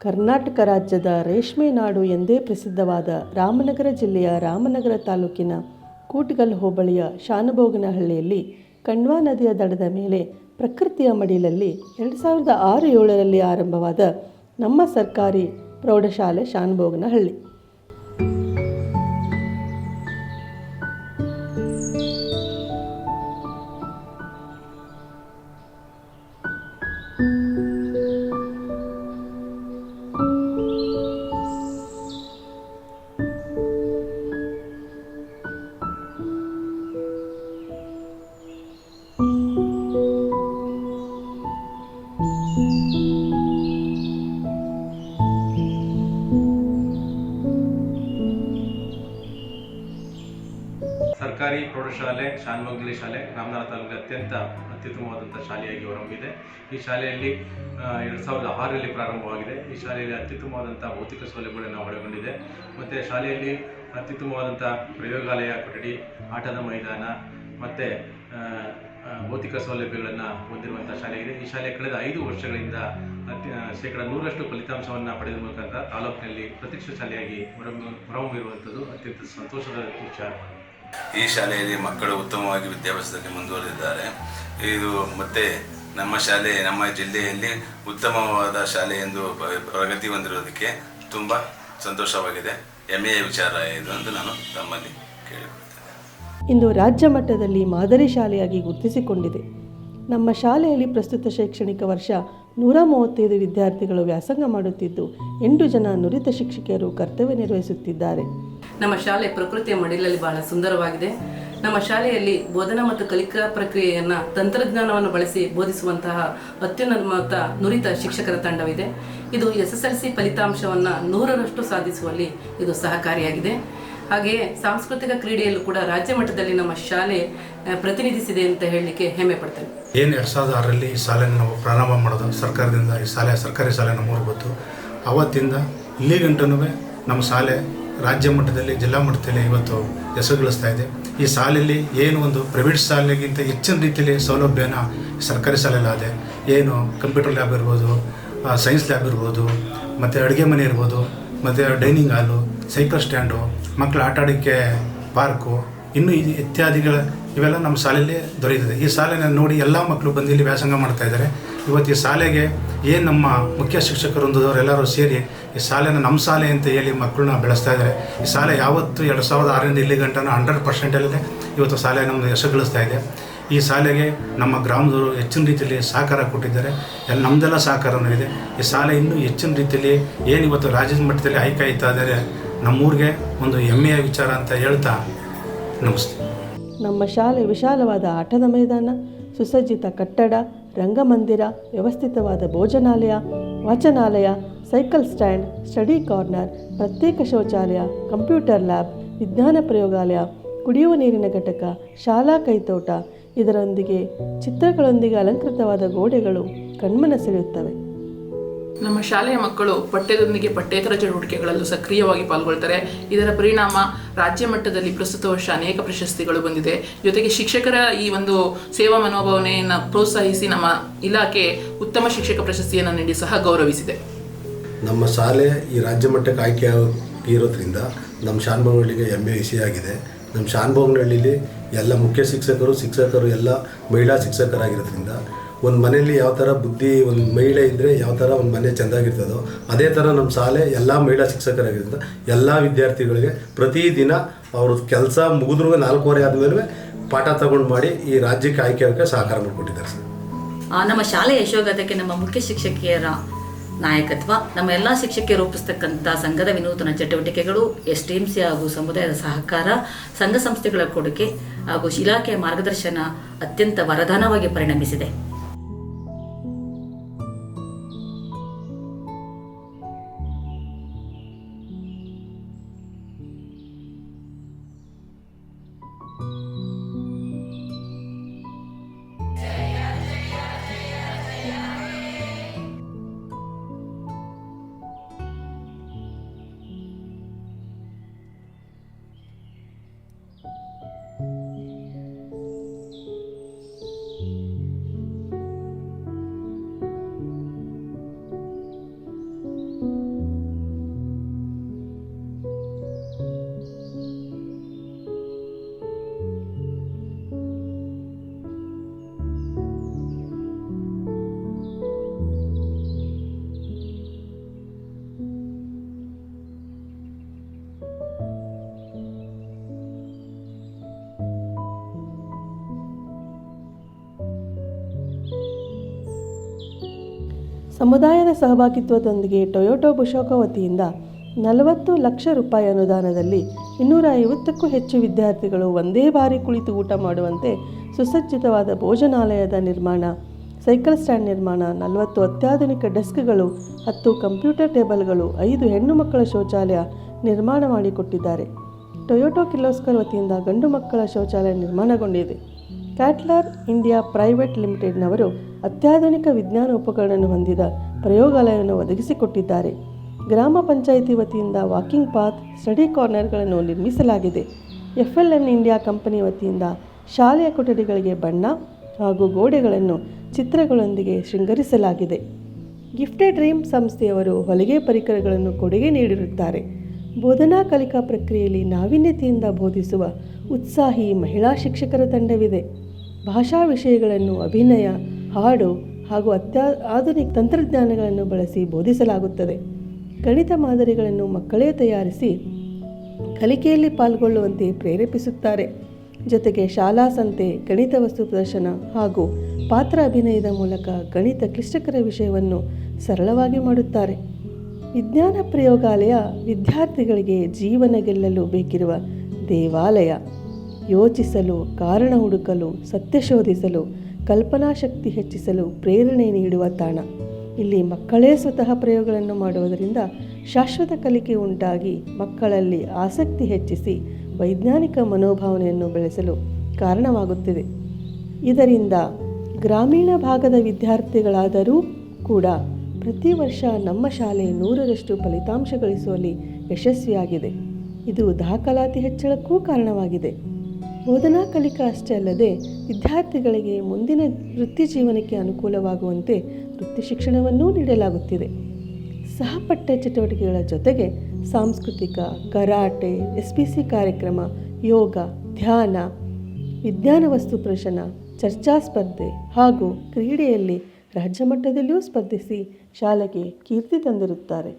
ಕರ್ನಾಟಕ ರಾಜ್ಯದ ರೇಷ್ಮೆ ನಾಡು ಎಂದೇ ಪ್ರಸಿದ್ಧವಾದ ರಾಮನಗರ ಜಿಲ್ಲೆಯ ರಾಮನಗರ ತಾಲೂಕಿನ ಕೂಟ್ಗಲ್ ಹೋಬಳಿಯ ಶಾನುಬೋಗನಹಳ್ಳಿಯಲ್ಲಿ ಕಣ್ವ ನದಿಯ ದಡದ ಮೇಲೆ ಪ್ರಕೃತಿಯ ಮಡಿಲಲ್ಲಿ 2006-07ರಲ್ಲಿ ಆರಂಭವಾದ ನಮ್ಮ ಸರ್ಕಾರಿ ಪ್ರೌಢಶಾಲೆ ಶಾನುಬೋಗನಹಳ್ಳಿ. ಸರ್ಕಾರಿ ಪ್ರೌಢಶಾಲೆ ಶಾನುಬೋಗನಹಳ್ಳಿ ಶಾಲೆ ರಾಮನಗರ ತಾಲೂಕಿನ ಅತ್ಯುತ್ತಮವಾದಂಥ ಶಾಲೆಯಾಗಿ ಹೊರಹೊಮ್ಮಿದೆ. ಈ ಶಾಲೆಯಲ್ಲಿ 2006ರಲ್ಲಿ ಪ್ರಾರಂಭವಾಗಿದೆ. ಈ ಶಾಲೆಯಲ್ಲಿ ಅತ್ಯುತ್ತಮವಾದಂಥ ಭೌತಿಕ ಸೌಲಭ್ಯಗಳನ್ನು ಒಳಗೊಂಡಿದೆ. ಮತ್ತು ಶಾಲೆಯಲ್ಲಿ ಅತ್ಯುತ್ತಮವಾದಂಥ ಪ್ರಯೋಗಾಲಯ ಕೊಠಡಿ, ಆಟದ ಮೈದಾನ ಮತ್ತು ಭೌತಿಕ ಸೌಲಭ್ಯಗಳನ್ನು ಹೊಂದಿರುವಂಥ ಶಾಲೆಯಾಗಿದೆ. ಈ ಶಾಲೆ ಕಳೆದ 5 ವರ್ಷಗಳಿಂದ 100% ಫಲಿತಾಂಶವನ್ನು ಪಡೆದ ಮುಖಾಂತರ ತಾಲೂಕಿನಲ್ಲಿ ಪ್ರತಿಷ್ಠಿತ ಶಾಲೆಯಾಗಿ ಹೊರಹೊಮ್ಮಿರುವಂಥದ್ದು ಅತ್ಯಂತ ಸಂತೋಷದ ವಿಚಾರ. ಈ ಶಾಲೆಯಲ್ಲಿ ಮಕ್ಕಳು ಉತ್ತಮವಾಗಿ ವಿದ್ಯಾಭ್ಯಾಸದಲ್ಲಿ ಮುಂದುವರೆದಿದ್ದಾರೆ. ಇದು ಮತ್ತು ನಮ್ಮ ಶಾಲೆ ನಮ್ಮ ಜಿಲ್ಲೆಯಲ್ಲಿ ಉತ್ತಮವಾದ ಶಾಲೆ ಎಂದು ಪ್ರಗತಿ ಹೊಂದಿರುವುದಕ್ಕೆ ತುಂಬ ಸಂತೋಷವಾಗಿದೆ. ಹೆಮ್ಮೆಯ ವಿಚಾರ ಇದು ಎಂದು ನಾನು ತಮ್ಮಲ್ಲಿ ಕೇಳಿಕೊಳ್ತೇನೆ. ಇಂದು ರಾಜ್ಯ ಮಟ್ಟದಲ್ಲಿ ಮಾದರಿ ಶಾಲೆಯಾಗಿ ಗುರುತಿಸಿಕೊಂಡಿದೆ. ನಮ್ಮ ಶಾಲೆಯಲ್ಲಿ ಪ್ರಸ್ತುತ ಶೈಕ್ಷಣಿಕ ವರ್ಷ 135 ವಿದ್ಯಾರ್ಥಿಗಳು ವ್ಯಾಸಂಗ ಮಾಡುತ್ತಿದ್ದು 8 ಜನ ನುರಿತ ಶಿಕ್ಷಕಿಯರು ಕರ್ತವ್ಯ ನಿರ್ವಹಿಸುತ್ತಿದ್ದಾರೆ. ನಮ್ಮ ಶಾಲೆ ಪ್ರಕೃತಿಯ ಮಡಿಲಲ್ಲಿ ಬಹಳ ಸುಂದರವಾಗಿದೆ. ನಮ್ಮ ಶಾಲೆಯಲ್ಲಿ ಬೋಧನಾ ಮತ್ತು ಕಲಿಕಾ ಪ್ರಕ್ರಿಯೆಯನ್ನು ತಂತ್ರಜ್ಞಾನವನ್ನು ಬಳಸಿ ಬೋಧಿಸುವಂತಹ ಅತ್ಯುನ್ನತ ನುರಿತ ಶಿಕ್ಷಕರ ತಂಡವಿದೆ. ಇದು SSLC ಫಲಿತಾಂಶವನ್ನು 100ರಷ್ಟು ಸಾಧಿಸುವಲ್ಲಿ ಇದು ಸಹಕಾರಿಯಾಗಿದೆ. ಹಾಗೆಯೇ ಸಾಂಸ್ಕೃತಿಕ ಕ್ರೀಡೆಯಲ್ಲೂ ಕೂಡ ರಾಜ್ಯ ಮಟ್ಟದಲ್ಲಿ ನಮ್ಮ ಶಾಲೆ ಪ್ರತಿನಿಧಿಸಿದೆ ಅಂತ ಹೇಳಲಿಕ್ಕೆ ಹೆಮ್ಮೆ ಪಡ್ತೇನೆ. 2006ರಲ್ಲಿ ಈ ಶಾಲೆಯನ್ನು ನಾವು ಪ್ರಾರಂಭ ಮಾಡೋದು ಸರ್ಕಾರದಿಂದ. ಈ ಸರ್ಕಾರಿ ಶಾಲೆ ನಮ್ಮೂರು ಗೊತ್ತು. ಅವತ್ತಿಂದ ಇಲ್ಲಿ ಗಂಟನೂ ನಮ್ಮ ಶಾಲೆ ರಾಜ್ಯ ಮಟ್ಟದಲ್ಲಿ ಜಿಲ್ಲಾ ಮಟ್ಟದಲ್ಲಿ ಇವತ್ತು ಹೆಸರು ಗಳಿಸ್ತಾ ಇದೆ. ಈ ಶಾಲೆಯಲ್ಲಿ ಏನು ಒಂದು ಪ್ರೈವೇಟ್ ಶಾಲೆಗಿಂತ ಹೆಚ್ಚಿನ ರೀತಿಯಲ್ಲಿ ಸೌಲಭ್ಯನ ಸರ್ಕಾರಿ ಶಾಲೆಯಲ್ಲಿ ಇದೆ. ಏನು ಕಂಪ್ಯೂಟರ್ ಲ್ಯಾಬ್ ಇರ್ಬೋದು, ಸೈನ್ಸ್ ಲ್ಯಾಬ್ ಇರ್ಬೋದು, ಮತ್ತು ಅಡುಗೆ ಮನೆ ಇರ್ಬೋದು, ಮತ್ತು ಡೈನಿಂಗ್ ಹಾಲು, ಸೈಕಲ್ ಸ್ಟ್ಯಾಂಡು, ಮಕ್ಕಳ ಆಟ ಆಡೋಕ್ಕೆ ಪಾರ್ಕು, ಇನ್ನೂ ಇತ್ಯಾದಿಗಳ ಇವೆಲ್ಲ ನಮ್ಮ ಶಾಲೆಯಲ್ಲಿ ದೊರೆಯುತ್ತದೆ. ಈ ಶಾಲೆನ ನೋಡಿ ಎಲ್ಲ ಮಕ್ಕಳು ಬಂದು ಇಲ್ಲಿ ವ್ಯಾಸಂಗ ಮಾಡ್ತಾ ಇದ್ದಾರೆ. ಇವತ್ತು ಈ ಶಾಲೆಗೆ ಏನು ನಮ್ಮ ಮುಖ್ಯ ಶಿಕ್ಷಕರೊಂದದವರು ಎಲ್ಲರೂ ಸೇರಿ ಈ ಶಾಲೆನ ನಮ್ಮ ಶಾಲೆ ಅಂತ ಹೇಳಿ ಮಕ್ಕಳನ್ನ ಬೆಳೆಸ್ತಾ ಇದ್ದಾರೆ. ಈ ಶಾಲೆ ಯಾವತ್ತು 2006ರಿಂದ ಇಲ್ಲಿ ಗಂಟನ 100%ಅಲ್ಲೇ ಇವತ್ತು ಶಾಲೆ ನಮ್ಮದು ಯಶಸ್ಸುಗಳಿಸ್ತಾ ಇದೆ. ಈ ಶಾಲೆಗೆ ನಮ್ಮ ಗ್ರಾಮದವರು ಹೆಚ್ಚಿನ ರೀತಿಯಲ್ಲಿ ಸಹಕಾರ ಕೊಟ್ಟಿದ್ದಾರೆ. ನಮ್ಮದೆಲ್ಲ ಸಹಕಾರವೂ ಇದೆ. ಈ ಶಾಲೆ ಇನ್ನೂ ಹೆಚ್ಚಿನ ರೀತಿಯಲ್ಲಿ ಏನು ಇವತ್ತು ರಾಜ್ಯದ ಮಟ್ಟದಲ್ಲಿ ಆಯ್ಕೆ ಆಯ್ತಾ ಇದ್ದಾರೆ, ನಮ್ಮೂರಿಗೆ ಒಂದು ಹೆಮ್ಮೆಯ ವಿಚಾರ ಅಂತ ಹೇಳ್ತಾ ನಮಸ್ತೆ. ನಮ್ಮ ಶಾಲೆ ವಿಶಾಲವಾದ ಆಟದ ಮೈದಾನ, ಸುಸಜ್ಜಿತ ಕಟ್ಟಡ, ರಂಗಮಂದಿರ, ವ್ಯವಸ್ಥಿತವಾದ ಭೋಜನಾಲಯ, ವಾಚನಾಲಯ, ಸೈಕಲ್ ಸ್ಟ್ಯಾಂಡ್, ಸ್ಟಡಿ ಕಾರ್ನರ್, ಪ್ರತ್ಯೇಕ ಶೌಚಾಲಯ, ಕಂಪ್ಯೂಟರ್ ಲ್ಯಾಬ್, ವಿಜ್ಞಾನ ಪ್ರಯೋಗಾಲಯ, ಕುಡಿಯುವ ನೀರಿನ ಘಟಕ, ಶಾಲಾ ಕೈತೋಟ, ಇದರೊಂದಿಗೆ ಚಿತ್ರಗಳೊಂದಿಗೆ ಅಲಂಕೃತವಾದ ಗೋಡೆಗಳು ಕಣ್ಮನ ಸೆಳೆಯುತ್ತವೆ. ನಮ್ಮ ಶಾಲೆಯ ಮಕ್ಕಳು ಪಠ್ಯದೊಂದಿಗೆ ಪಠ್ಯೇತರ ಚಟುವಟಿಕೆಗಳಲ್ಲೂ ಸಕ್ರಿಯವಾಗಿ ಪಾಲ್ಗೊಳ್ತಾರೆ. ಇದರ ಪರಿಣಾಮ ರಾಜ್ಯ ಮಟ್ಟದಲ್ಲಿ ಪ್ರಸ್ತುತ ವರ್ಷ ಅನೇಕ ಪ್ರಶಸ್ತಿಗಳು ಬಂದಿದೆ. ಜೊತೆಗೆ ಶಿಕ್ಷಕರ ಈ ಒಂದು ಸೇವಾ ಮನೋಭಾವನೆಯನ್ನು ಪ್ರೋತ್ಸಾಹಿಸಿ ನಮ್ಮ ಇಲಾಖೆ ಉತ್ತಮ ಶಿಕ್ಷಕ ಪ್ರಶಸ್ತಿಯನ್ನು ನೀಡಿ ಸಹ ಗೌರವಿಸಿದೆ. ನಮ್ಮ ಶಾಲೆ ಈ ರಾಜ್ಯ ಮಟ್ಟಕ್ಕೆ ಆಯ್ಕೆ ಇರೋದ್ರಿಂದ ನಮ್ಮ ಶಾನುಬೋಗನಹಳ್ಳಿಗೆ ಹೆಮ್ಮೆ ವಿಷಯ. ನಮ್ಮ ಶಾನುಬೋಗನಹಳ್ಳಿಲಿ ಎಲ್ಲ ಮುಖ್ಯ ಶಿಕ್ಷಕರು ಎಲ್ಲ ಮಹಿಳಾ ಶಿಕ್ಷಕರಾಗಿರೋದ್ರಿಂದ ಒಂದು ಮನೆಯಲ್ಲಿ ಯಾವ ಥರ ಬುದ್ಧಿ ಒಂದು ಮಹಿಳೆ ಇದ್ದರೆ ಯಾವ ಥರ ಒಂದು ಮನೆ ಚೆಂದಾಗಿರ್ತದೋ ಅದೇ ಥರ ನಮ್ಮ ಶಾಲೆ ಎಲ್ಲ ಮಹಿಳಾ ಶಿಕ್ಷಕರಾಗಿರೋದ್ರಿಂದ ಎಲ್ಲ ವಿದ್ಯಾರ್ಥಿಗಳಿಗೆ ಪ್ರತಿದಿನ ಅವ್ರ ಕೆಲಸ ಮುಗಿದ್ರೂ 4:15 ಆದಮೇಲೆ ಪಾಠ ತಗೊಂಡು ಮಾಡಿ ಈ ರಾಜ್ಯಕ್ಕೆ ಆಯ್ಕೆ ಆಗೋಕ್ಕೆ ಸಹಕಾರ ಮಾಡಿಕೊಟ್ಟಿದ್ದಾರೆ ಸರ್. ನಮ್ಮ ಶಾಲೆಯ ಯಶೋಗಾಥೆಗೆ ನಮ್ಮ ಮುಖ್ಯ ಶಿಕ್ಷಕಿಯರ ನಾಯಕತ್ವ, ನಮ್ಮ ಎಲ್ಲ ಶಿಕ್ಷಕಿಯರು ರೂಪಿಸ್ತಕ್ಕಂಥ ಸಂಘದ ವಿನೂತನ ಚಟುವಟಿಕೆಗಳು, STMC ಹಾಗೂ ಸಮುದಾಯದ ಸಹಕಾರ, ಸಂಘ ಸಂಸ್ಥೆಗಳ ಕೊಡುಗೆ ಹಾಗೂ ಇಲಾಖೆಯ ಮಾರ್ಗದರ್ಶನ ಅತ್ಯಂತ ವರದಾನವಾಗಿ ಪರಿಣಮಿಸಿದೆ. ಸಮುದಾಯದ ಸಹಭಾಗಿತ್ವದೊಂದಿಗೆ ಟೊಯೋಟೋ ಬುಶೋಕ ವತಿಯಿಂದ 40 ಲಕ್ಷ ರೂಪಾಯಿ ಅನುದಾನದಲ್ಲಿ 250ಕ್ಕೂ ಹೆಚ್ಚು ವಿದ್ಯಾರ್ಥಿಗಳು ಒಂದೇ ಬಾರಿ ಕುಳಿತು ಊಟ ಮಾಡುವಂತೆ ಸುಸಜ್ಜಿತವಾದ ಭೋಜನಾಲಯದ ನಿರ್ಮಾಣ, ಸೈಕಲ್ ಸ್ಟ್ಯಾಂಡ್ ನಿರ್ಮಾಣ, 40 ಅತ್ಯಾಧುನಿಕ ಡೆಸ್ಕ್ಗಳು, 10 ಕಂಪ್ಯೂಟರ್ ಟೇಬಲ್ಗಳು, 5 ಹೆಣ್ಣು ಮಕ್ಕಳ ಶೌಚಾಲಯ ನಿರ್ಮಾಣ ಮಾಡಿಕೊಟ್ಟಿದ್ದಾರೆ. ಟೊಯೋಟೋ ಕಿರ್ಲೋಸ್ಕರ್ ವತಿಯಿಂದ ಗಂಡು ಮಕ್ಕಳ ಶೌಚಾಲಯ ನಿರ್ಮಾಣಗೊಂಡಿದೆ. ಕ್ಯಾಟ್ಲರ್ ಇಂಡಿಯಾ ಪ್ರೈವೇಟ್ ಲಿಮಿಟೆಡ್ನವರು ಅತ್ಯಾಧುನಿಕ ವಿಜ್ಞಾನ ಉಪಕರಣವನ್ನು ಹೊಂದಿದ ಪ್ರಯೋಗಾಲಯವನ್ನು ಒದಗಿಸಿಕೊಟ್ಟಿದ್ದಾರೆ. ಗ್ರಾಮ ಪಂಚಾಯಿತಿ ವತಿಯಿಂದ ವಾಕಿಂಗ್ ಪಾತ್, ಸ್ಟಡಿ ಕಾರ್ನರ್ಗಳನ್ನು ನಿರ್ಮಿಸಲಾಗಿದೆ. FLN ಇಂಡಿಯಾ ಕಂಪನಿ ವತಿಯಿಂದ ಶಾಲೆಯ ಕೊಠಡಿಗಳಿಗೆ ಬಣ್ಣ ಹಾಗೂ ಗೋಡೆಗಳನ್ನು ಚಿತ್ರಗಳೊಂದಿಗೆ ಶೃಂಗರಿಸಲಾಗಿದೆ. ಗಿಫ್ಟೆಡ್ ಡ್ರೀಮ್ ಸಂಸ್ಥೆಯವರು ಹೊಲಿಗೆ ಪರಿಕರಗಳನ್ನು ಕೊಡುಗೆ ನೀಡಿರುತ್ತಾರೆ. ಬೋಧನಾ ಕಲಿಕಾ ಪ್ರಕ್ರಿಯೆಯಲ್ಲಿ ನಾವೀನ್ಯತೆಯಿಂದ ಬೋಧಿಸುವ ಉತ್ಸಾಹಿ ಮಹಿಳಾ ಶಿಕ್ಷಕರ ತಂಡವಿದೆ. ಭಾಷಾ ವಿಷಯಗಳನ್ನು ಅಭಿನಯ, ಹಾಡು ಹಾಗೂ ಆಧುನಿಕ ತಂತ್ರಜ್ಞಾನಗಳನ್ನು ಬಳಸಿ ಬೋಧಿಸಲಾಗುತ್ತದೆ. ಗಣಿತ ಮಾದರಿಗಳನ್ನು ಮಕ್ಕಳೇ ತಯಾರಿಸಿ ಕಲಿಕೆಯಲ್ಲಿ ಪಾಲ್ಗೊಳ್ಳುವಂತೆ ಪ್ರೇರೇಪಿಸುತ್ತಾರೆ. ಜೊತೆಗೆ ಶಾಲಾ ಸಂತೆ, ಗಣಿತ ವಸ್ತು ಪ್ರದರ್ಶನ ಹಾಗೂ ಪಾತ್ರ ಅಭಿನಯದ ಮೂಲಕ ಗಣಿತ ಕ್ಲಿಷ್ಟಕರ ವಿಷಯವನ್ನು ಸರಳವಾಗಿ ಮಾಡುತ್ತಾರೆ. ವಿಜ್ಞಾನ ಪ್ರಯೋಗಾಲಯ ವಿದ್ಯಾರ್ಥಿಗಳಿಗೆ ಜೀವನ ಗೆಲ್ಲಲು ಬೇಕಿರುವ ದೇವಾಲಯ. ಯೋಚಿಸಲು, ಕಾರಣ ಹುಡುಕಲು, ಸತ್ಯ ಶೋಧಿಸಲು, ಕಲ್ಪನಾ ಶಕ್ತಿ ಹೆಚ್ಚಿಸಲು ಪ್ರೇರಣೆ ನೀಡುವ ತಾಣ. ಇಲ್ಲಿ ಮಕ್ಕಳೇ ಸ್ವತಃ ಪ್ರಯೋಗಗಳನ್ನು ಮಾಡುವುದರಿಂದ ಶಾಶ್ವತ ಕಲಿಕೆ ಉಂಟಾಗಿ ಮಕ್ಕಳಲ್ಲಿ ಆಸಕ್ತಿ ಹೆಚ್ಚಿಸಿ ವೈಜ್ಞಾನಿಕ ಮನೋಭಾವನೆಯನ್ನು ಬೆಳೆಸಲು ಕಾರಣವಾಗುತ್ತಿದೆ. ಇದರಿಂದ ಗ್ರಾಮೀಣ ಭಾಗದ ವಿದ್ಯಾರ್ಥಿಗಳಾದರೂ ಕೂಡ ಪ್ರತಿ ವರ್ಷ ನಮ್ಮ ಶಾಲೆ 100ರಷ್ಟು ಫಲಿತಾಂಶ ಗಳಿಸುವಲ್ಲಿ ಯಶಸ್ವಿಯಾಗಿದೆ. ಇದು ದಾಖಲಾತಿ ಹೆಚ್ಚಳಕ್ಕೂ ಕಾರಣವಾಗಿದೆ. ಬೋಧನಾ ಕಲಿಕಾ ಅಷ್ಟೇ ಅಲ್ಲದೆ ವಿದ್ಯಾರ್ಥಿಗಳಿಗೆ ಮುಂದಿನ ವೃತ್ತಿ ಜೀವನಕ್ಕೆ ಅನುಕೂಲವಾಗುವಂತೆ ವೃತ್ತಿ ಶಿಕ್ಷಣವನ್ನೂ ನೀಡಲಾಗುತ್ತಿದೆ. ಸಹಪಠ್ಯ ಚಟುವಟಿಕೆಗಳ ಜೊತೆಗೆ ಸಾಂಸ್ಕೃತಿಕ, ಕರಾಟೆ, SPC ಕಾರ್ಯಕ್ರಮ, ಯೋಗ, ಧ್ಯಾನ, ವಿಜ್ಞಾನ ವಸ್ತು ಪ್ರದರ್ಶನ, ಚರ್ಚಾ ಸ್ಪರ್ಧೆ ಹಾಗೂ ಕ್ರೀಡೆಯಲ್ಲಿ ರಾಜ್ಯ ಮಟ್ಟದಲ್ಲಿಯೂ ಸ್ಪರ್ಧಿಸಿ ಶಾಲೆಗೆ ಕೀರ್ತಿ ತಂದಿರುತ್ತಾರೆ.